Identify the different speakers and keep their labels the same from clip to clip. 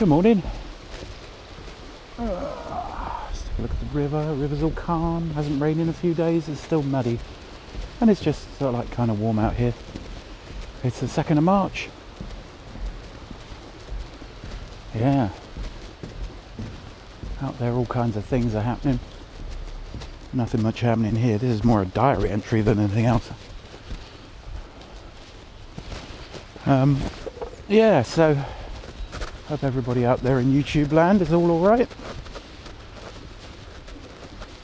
Speaker 1: Good morning. Let's take a look at the river. The river's all calm, hasn't rained in a few days, it's still muddy. And it's just sort of like kind of warm out here. It's the 2nd of March. Yeah. Out there all kinds of things are happening. Nothing much happening here. This is more a diary entry than anything else. Yeah, so hope everybody out there in YouTube land is all alright.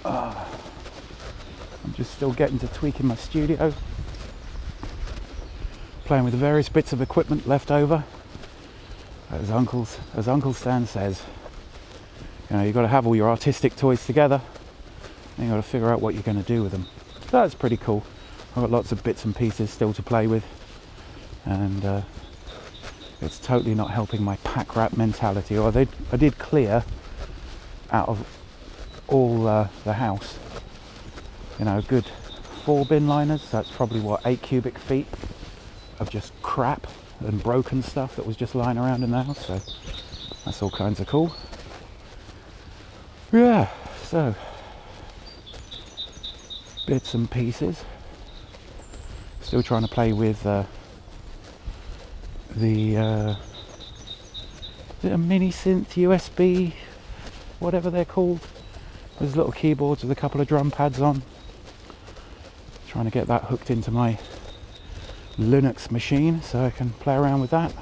Speaker 1: I'm just still getting to tweaking my studio, playing with the various bits of equipment left over. As Uncle Stan says, you know, you've got to have all your artistic toys together and you've got to figure out what you're going to do with them. So that's pretty cool. I've got lots of bits and pieces still to play with, and it's totally not helping my pack rat mentality. Or I did clear out of all the house, you know, a good 4 bin liners. So that's probably what, 8 cubic feet of just crap and broken stuff that was just lying around in the house. So that's all kinds of cool. Yeah, so bits and pieces. Still trying to play with is it a mini synth USB, whatever they're called. There's little keyboards with a couple of drum pads on. Trying to get that hooked into my Linux machine so I can play around with that.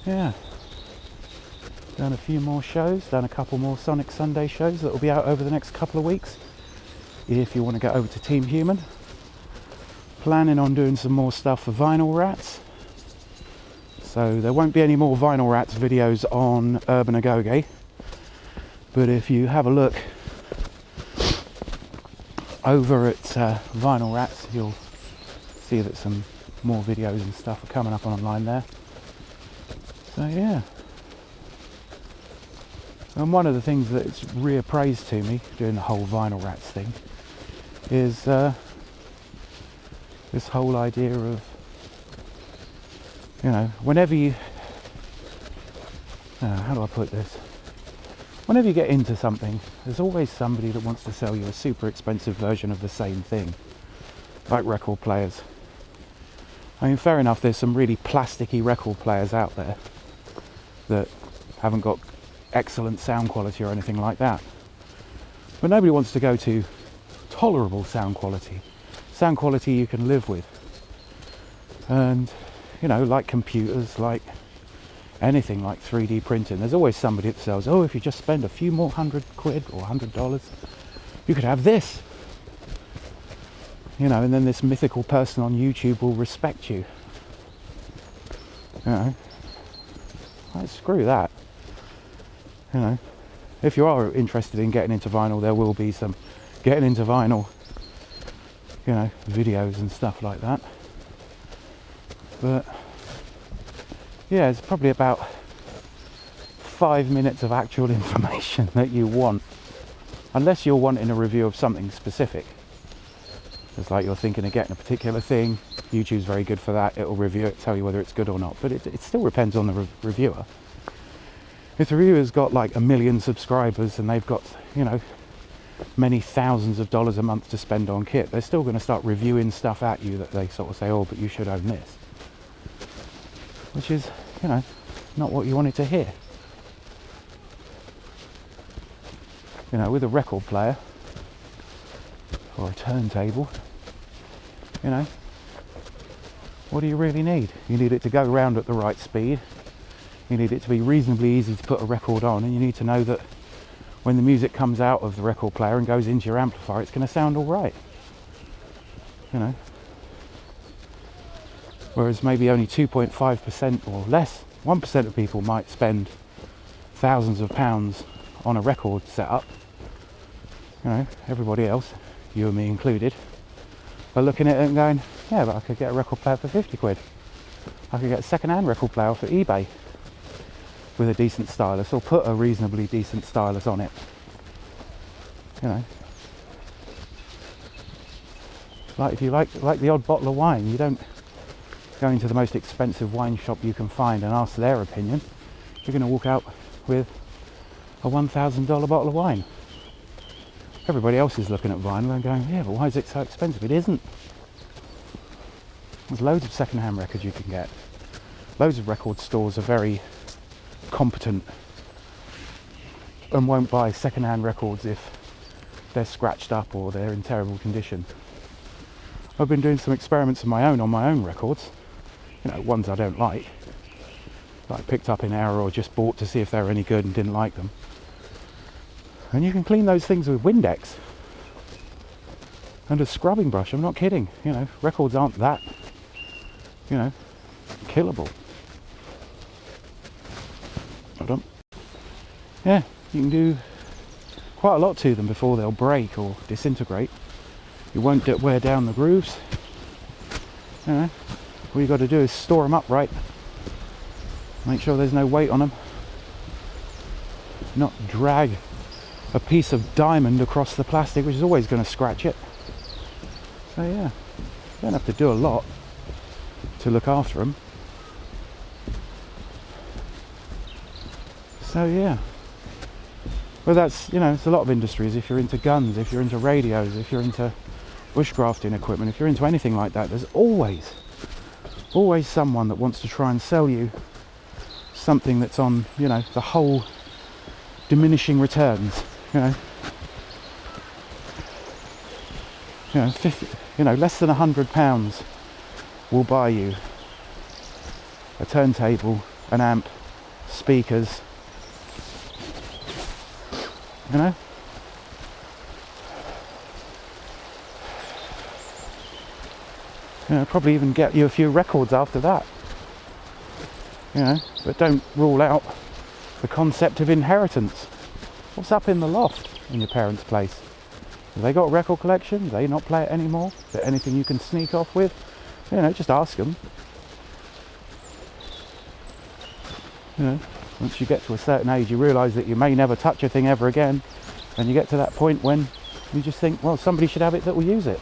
Speaker 1: Yeah. Done a few more shows, done a couple more Sonic Sunday shows that will be out over the next couple of weeks. If you want to get over to Team Human. Planning on doing some more stuff for Vinyl Rats. So there won't be any more Vinyl Rats videos on Urban Agoge. But if you have a look over at Vinyl Rats, you'll see that some more videos and stuff are coming up online there. So yeah. And one of the things that's reappraised to me doing the whole Vinyl Rats thing is this whole idea of, you know, whenever you, how do I put this? Whenever you get into something, there's always somebody that wants to sell you a super expensive version of the same thing, like record players. I mean, fair enough, there's some really plasticky record players out there that haven't got excellent sound quality or anything like that. But nobody wants to go to tolerable sound quality you can live with. And, you know, like computers, like anything, like 3D printing, there's always somebody that sells, oh, if you just spend a few more £100 or $100, you could have this. You know, and then this mythical person on YouTube will respect you. You know, like, screw that. You know, if you are interested in getting into vinyl, there will be some getting into vinyl, you know, videos and stuff like that. But yeah, it's probably about 5 minutes of actual information that you want, unless you're wanting a review of something specific. It's like you're thinking of getting a particular thing. YouTube's very good for that. It'll review it, tell you whether it's good or not, but it still depends on the reviewer. If the reviewer's got like 1 million subscribers and they've got, you know, many thousands of dollars a month to spend on kit, they're still going to start reviewing stuff at you that they sort of say, oh, but you should own this. Which is, you know, not what you wanted to hear. You know, with a record player or a turntable, you know, what do you really need? You need it to go round at the right speed. You need it to be reasonably easy to put a record on, and you need to know that when the music comes out of the record player and goes into your amplifier, it's going to sound all right. You know. Whereas maybe only 2.5% or less, 1% of people might spend thousands of pounds on a record setup. You know, everybody else, you and me included, are looking at it and going, yeah, but I could get a record player for 50 quid. I could get a second-hand record player off at eBay with a decent stylus, or put a reasonably decent stylus on it. You know, like if you like the odd bottle of wine, you don't go into the most expensive wine shop you can find and ask their opinion. you're going to walk out with a $1,000 bottle of wine. Everybody else is looking at vinyl and going, yeah, but why is it so expensive? It isn't. There's loads of second-hand records you can get. Loads of record stores are very competent and won't buy second-hand records if they're scratched up or they're in terrible condition. I've been doing some experiments of my own on my own records, you know, ones I don't like, that I picked up in error or just bought to see if they were any good and didn't like them. And you can clean those things with Windex and a scrubbing brush. I'm not kidding. You know, records aren't that, you know, killable. Hold on. Yeah, you can do quite a lot to them before they'll break or disintegrate. You won't wear down the grooves. You know, all you got to do is store them upright. Make sure there's no weight on them. Not drag a piece of diamond across the plastic, which is always going to scratch it. So yeah, you don't have to do a lot to look after them. So yeah, well, that's, you know, it's a lot of industries. If you're into guns, if you're into radios, if you're into bushcrafting equipment, if you're into anything like that, there's always someone that wants to try and sell you something that's on, you know, the whole diminishing returns. You know, 50, you know, less than £100 will buy you a turntable, an amp, speakers, you know. You know, probably even get you a few records after that. You know, but don't rule out the concept of inheritance. What's up in the loft in your parents' place? Have they got a record collection? Do they not play it anymore? Is there anything you can sneak off with? You know, just ask them. You know, once you get to a certain age, you realise that you may never touch a thing ever again, and you get to that point when you just think, well, somebody should have it that will use it.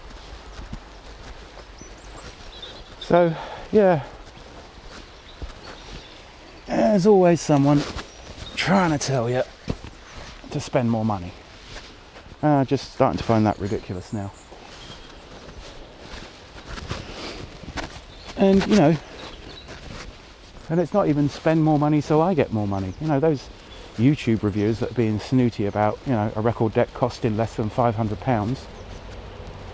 Speaker 1: So, yeah, there's always someone trying to tell you to spend more money. Just starting to find that ridiculous now. And, you know, and it's not even spend more money so I get more money. You know, those YouTube reviews that are being snooty about, you know, a record deck costing less than £500,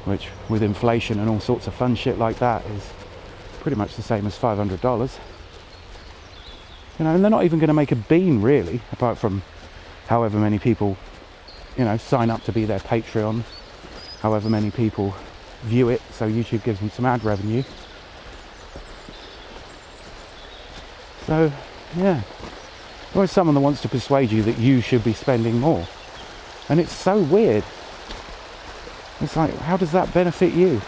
Speaker 1: which with inflation and all sorts of fun shit like that is pretty much the same as $500. You know, and they're not even going to make a bean really, apart from however many people, you know, sign up to be their Patreon, however many people view it, so YouTube gives them some ad revenue. So, yeah, there's always someone that wants to persuade you that you should be spending more. And it's so weird. It's like, how does that benefit you?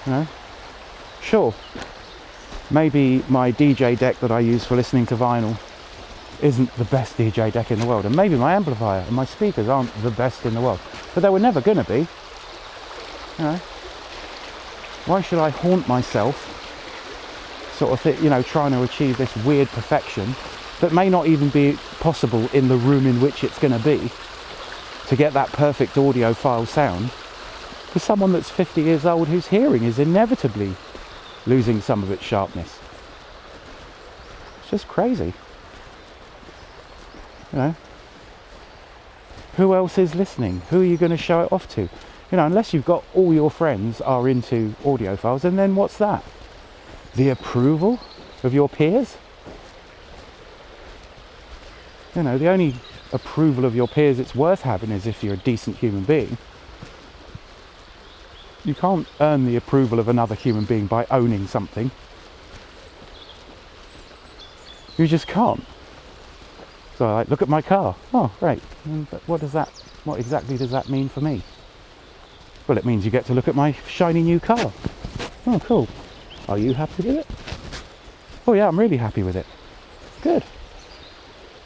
Speaker 1: You know? Sure, maybe my DJ deck that I use for listening to vinyl isn't the best DJ deck in the world, and maybe my amplifier and my speakers aren't the best in the world, but they were never going to be. You know, why should I haunt myself, sort of, you know, trying to achieve this weird perfection that may not even be possible in the room in which it's going to be, to get that perfect audiophile sound, for someone that's 50 years old whose hearing is inevitably losing some of its sharpness. It's just crazy. You know, who else is listening? Who are you going to show it off to? You know, unless you've got all your friends are into audiophiles, and then what's that? The approval of your peers? You know, the only approval of your peers it's worth having is if you're a decent human being. You can't earn the approval of another human being by owning something. You just can't. So, like, look at my car. Oh, great. But what exactly does that mean for me? Well, it means you get to look at my shiny new car. Oh, cool. Are you happy with it? Oh yeah, I'm really happy with it. Good.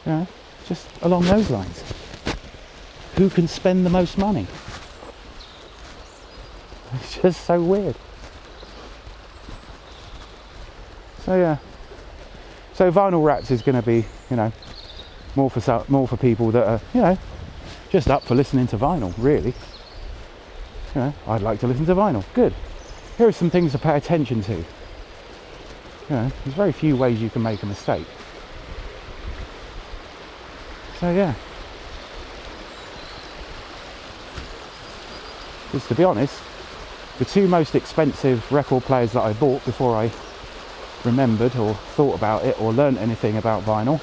Speaker 1: You know, just along those lines. Who can spend the most money? It's just so weird. So yeah. So Vinyl Rats is going to be, you know, more for people that are, you know, just up for listening to vinyl, really. You know, I'd like to listen to vinyl. Good. Here are some things to pay attention to. You know, there's very few ways you can make a mistake. So yeah. Because to be honest, the two most expensive record players that I bought before I remembered or thought about it or learnt anything about vinyl,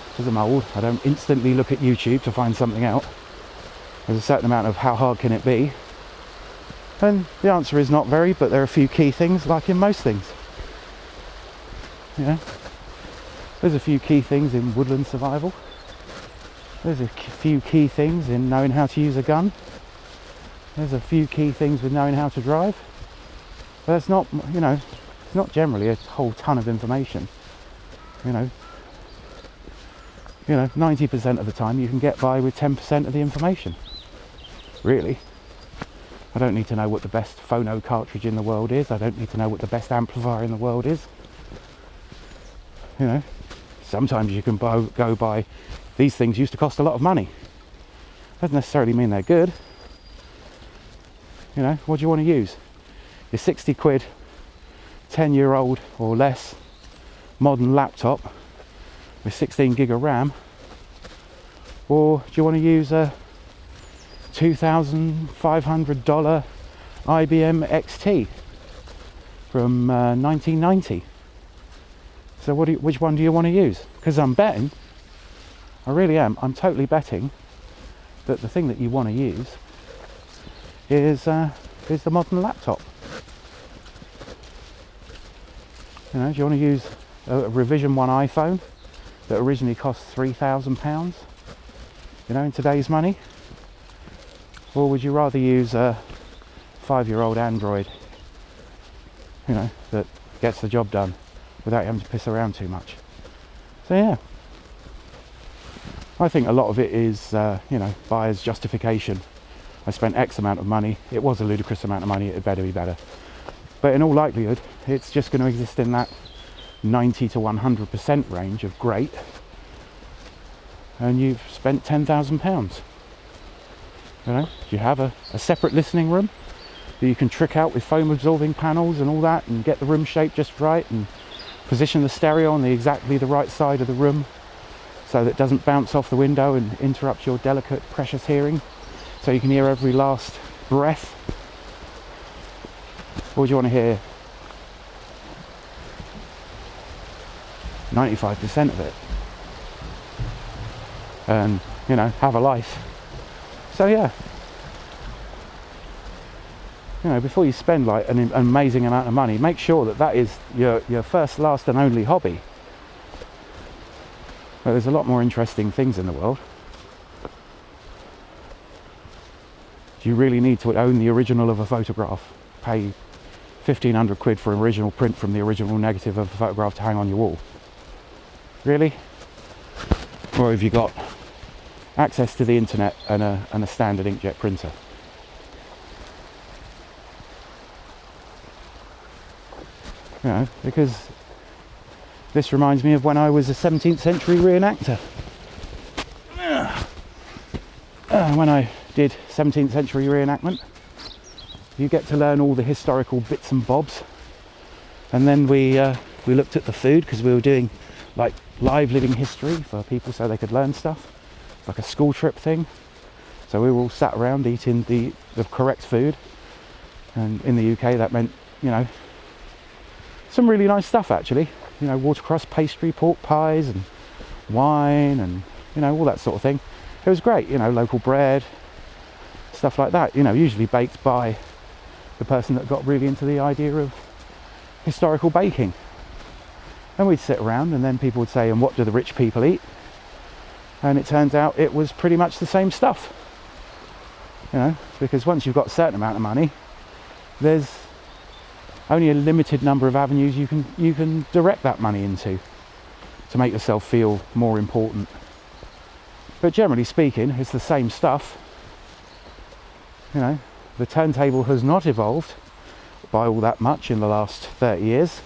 Speaker 1: because I'm old, I don't instantly look at YouTube to find something out. There's a certain amount of how hard can it be, and the answer is not very, but there are a few key things, like in most things. You know, there's a few key things in woodland survival. There's a few key things in knowing how to use a gun. There's a few key things with knowing how to drive. But that's not, you know, it's not generally a whole ton of information. You know, 90% of the time you can get by with 10% of the information. Really. I don't need to know what the best phono cartridge in the world is. I don't need to know what the best amplifier in the world is. You know, sometimes you can go by, these things used to cost a lot of money. Doesn't necessarily mean they're good. You know, what do you want to use? Your 60 quid, 10-year-old or less modern laptop with 16 gig of RAM, or do you want to use a $2,500 IBM XT from 1990? So which one do you want to use? Because I'm betting, I really am, I'm totally betting that the thing that you want to use is the modern laptop. You know, do you want to use a Revision 1 iPhone that originally cost £3,000, you know, in today's money? Or would you rather use a 5-year-old Android, you know, that gets the job done without having to piss around too much? So yeah, I think a lot of it is, you know, buyer's justification. I spent X amount of money, it was a ludicrous amount of money, it better be better. But in all likelihood, it's just going to exist in that 90 to 100% range of great, and you've spent £10,000. You know, you have a separate listening room that you can trick out with foam absorbing panels and all that, and get the room shaped just right, and position the stereo on exactly the right side of the room so that it doesn't bounce off the window and interrupt your delicate, precious hearing, so you can hear every last breath. Or do you want to hear 95% of it and, you know, have a life? So yeah, you know, before you spend like an amazing amount of money, make sure that that is your first, last and only hobby. But there's a lot more interesting things in the world. Do you really need to own the original of a photograph? Pay 1,500 quid for an original print from the original negative of a photograph to hang on your wall? Really? Or have you got access to the internet and a standard inkjet printer? You know, because this reminds me of when I was a 17th century reenactor. When I did 17th century reenactment, you get to learn all the historical bits and bobs, and then we looked at the food, because we were doing like live living history for people so they could learn stuff, like a school trip thing. So we were all sat around eating the correct food, and in the UK that meant, you know, some really nice stuff actually, you know, watercress pastry, pork pies and wine and, you know, all that sort of thing. It was great, you know, local bread, stuff like that, you know, usually baked by the person that got really into the idea of historical baking. And we'd sit around, and then people would say, and what do the rich people eat? And it turns out it was pretty much the same stuff, you know, because once you've got a certain amount of money, there's only a limited number of avenues you can direct that money into to make yourself feel more important. But generally speaking, it's the same stuff. You know, the turntable has not evolved by all that much in the last 30 years.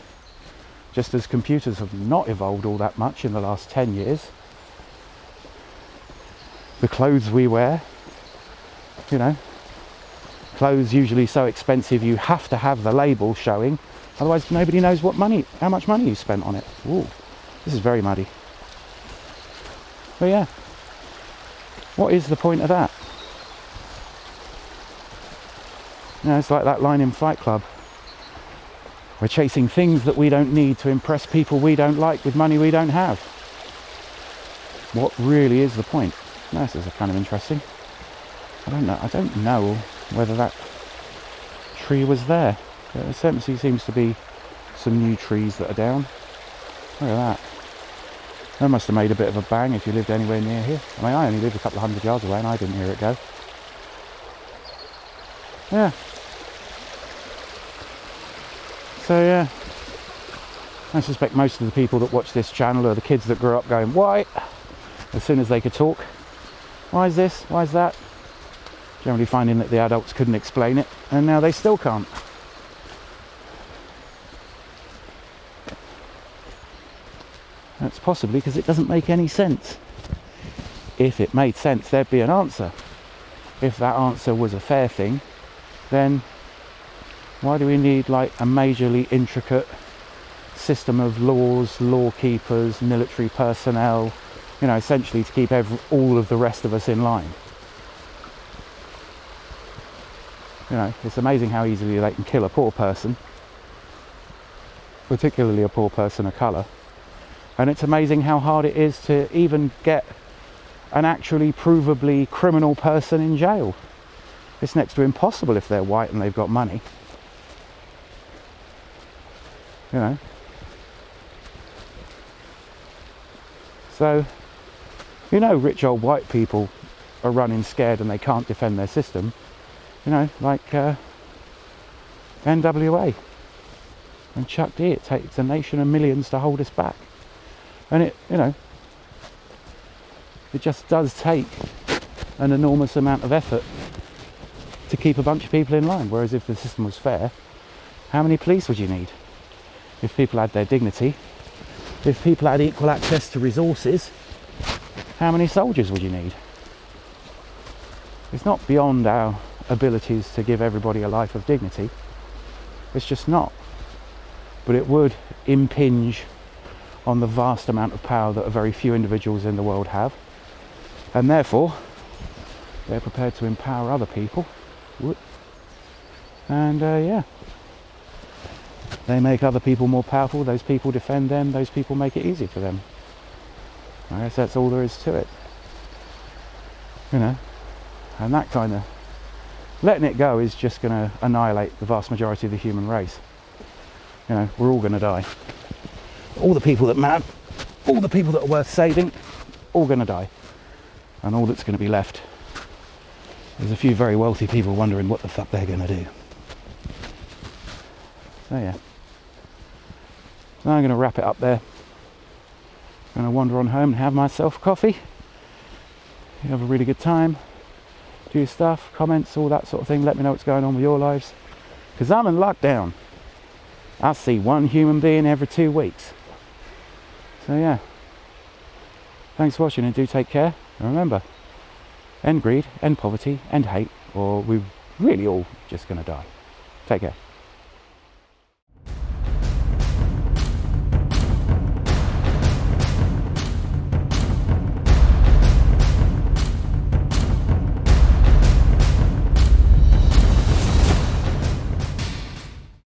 Speaker 1: just as computers have not evolved all that much in the last 10 years. The clothes we wear, you know, clothes usually so expensive you have to have the label showing, otherwise nobody knows how much money you spent on it. Ooh, this is very muddy. But yeah, what is the point of that? You know, it's like that line in Fight Club. We're chasing things that we don't need to impress people we don't like with money we don't have. What really is the point? No, this is kind of interesting. I don't know whether that tree was there. There certainly seems to be some new trees that are down. Look at that. That must have made a bit of a bang if you lived anywhere near here. I mean, I only lived a couple of 100 yards away and I didn't hear it go. Yeah. So yeah, I suspect most of the people that watch this channel are the kids that grew up going, why? As soon as they could talk. Why is this? Why is that? Generally finding that the adults couldn't explain it, and now they still can't. That's possibly because it doesn't make any sense. If it made sense, there'd be an answer. If that answer was a fair thing, then why do we need like a majorly intricate system of laws, law keepers, military personnel, you know, essentially to keep all of the rest of us in line? You know, it's amazing how easily they can kill a poor person, particularly a poor person of colour. And it's amazing how hard it is to even get an actually provably criminal person in jail. It's next to impossible if they're white and they've got money. You know. So, you know, rich old white people are running scared and they can't defend their system. You know, like NWA and Chuck D. It takes a nation of millions to hold us back. And it, you know, it just does take an enormous amount of effort to keep a bunch of people in line. Whereas if the system was fair, how many police would you need? If people had their dignity, if people had equal access to resources, how many soldiers would you need? It's not beyond our abilities to give everybody a life of dignity. It's just not. But it would impinge on the vast amount of power that a very few individuals in the world have, and therefore they're prepared to empower other people, and yeah, they make other people more powerful. Those people defend them, those people make it easy for them. I guess that's all there is to it, you know. And that kind of letting it go is just going to annihilate the vast majority of the human race. You know, we're all going to die. All the people that matter, all the people that are worth saving, all going to die. And all that's going to be left is a few very wealthy people wondering what the fuck they're going to do. So yeah. So I'm going to wrap it up there. I'm going to wander on home and have myself coffee. You have a really good time. Do your stuff, comments, all that sort of thing. Let me know what's going on with your lives. Because I'm in lockdown. I see one human being every 2 weeks. So yeah, thanks for watching and do take care. And remember, end greed, end poverty, end hate, or we're really all just going to die. Take care.